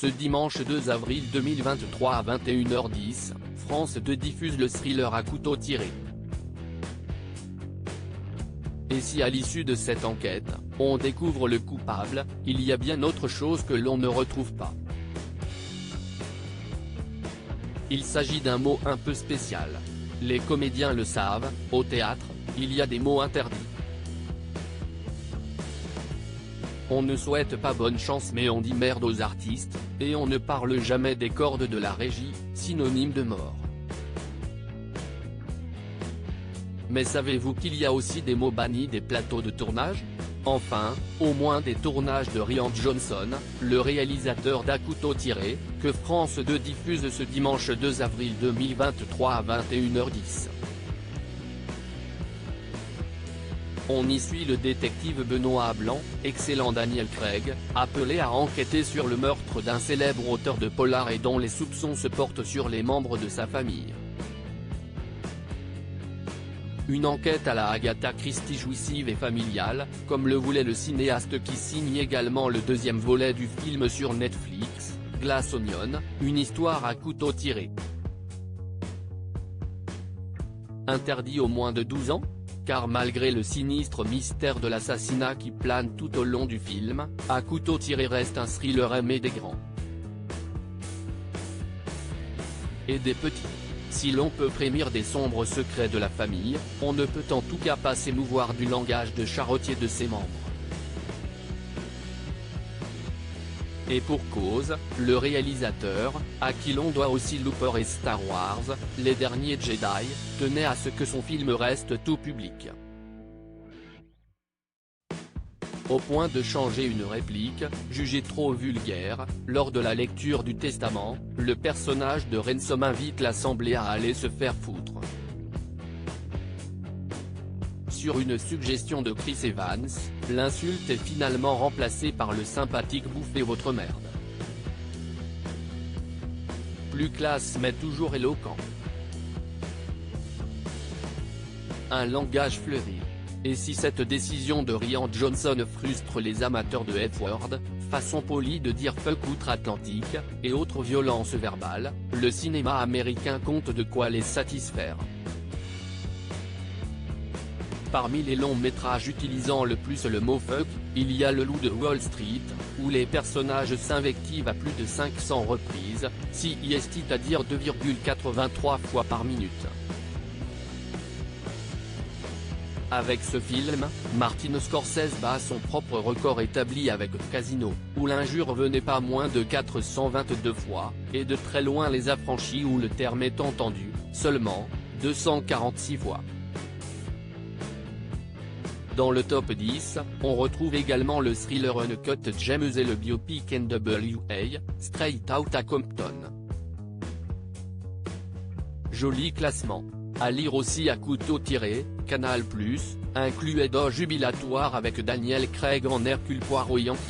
Ce dimanche 2 avril 2023 à 21h10, France 2 diffuse le thriller à couteau tiré. Et si à l'issue de cette enquête, on découvre le coupable, il y a bien autre chose que l'on ne retrouve pas. Il s'agit d'un mot un peu spécial. Les comédiens le savent, au théâtre, il y a des mots interdits. On ne souhaite pas bonne chance mais on dit merde aux artistes, et on ne parle jamais des cordes de la régie, synonyme de mort. Mais savez-vous qu'il y a aussi des mots bannis des plateaux de tournage? Enfin, au moins des tournages de Rian Johnson, le réalisateur d'À couteau tiré, que France 2 diffuse ce dimanche 2 avril 2023 à 21h10. On y suit le détective Benoît Blanc, excellent Daniel Craig, appelé à enquêter sur le meurtre d'un célèbre auteur de polar et dont les soupçons se portent sur les membres de sa famille. Une enquête à la Agatha Christie jouissive et familiale, comme le voulait le cinéaste qui signe également le deuxième volet du film sur Netflix, Glass Onion, une histoire à couteau tiré. Interdit aux moins de 12 ans? Car malgré le sinistre mystère de l'assassinat qui plane tout au long du film, À couteau tiré reste un thriller aimé des grands. Et des petits. Si l'on peut frémir des sombres secrets de la famille, on ne peut en tout cas pas s'émouvoir du langage de charretier de ses membres. Et pour cause, le réalisateur, à qui l'on doit aussi Looper et Star Wars, les derniers Jedi, tenait à ce que son film reste tout public. Au point de changer une réplique, jugée trop vulgaire, lors de la lecture du testament, le personnage de Ransom invite l'assemblée à aller se faire foutre. Sur une suggestion de Chris Evans, l'insulte est finalement remplacée par le sympathique « bouffez votre merde ». Plus classe mais toujours éloquent. Un langage fleuri. Et si cette décision de Rian Johnson frustre les amateurs de F-word, façon polie de dire fuck outre-Atlantique, et autres violences verbales, le cinéma américain compte de quoi les satisfaire. Parmi les longs métrages utilisant le plus le mot fuck, il y a Le Loup de Wall Street, où les personnages s'invectivent à plus de 500 reprises, c'est-à-dire 2,83 fois par minute. Avec ce film, Martin Scorsese bat son propre record établi avec Casino, où l'injure venait pas moins de 422 fois, et de très loin Les Affranchis où le terme est entendu, seulement, 246 fois. Dans le top 10, on retrouve également le thriller Uncut Gems et le biopic NWA, Straight Outta Compton. Joli classement. À lire aussi À couteau tiré, Canal+, inclut Edo jubilatoire avec Daniel Craig en Hercule Poirot Yankee.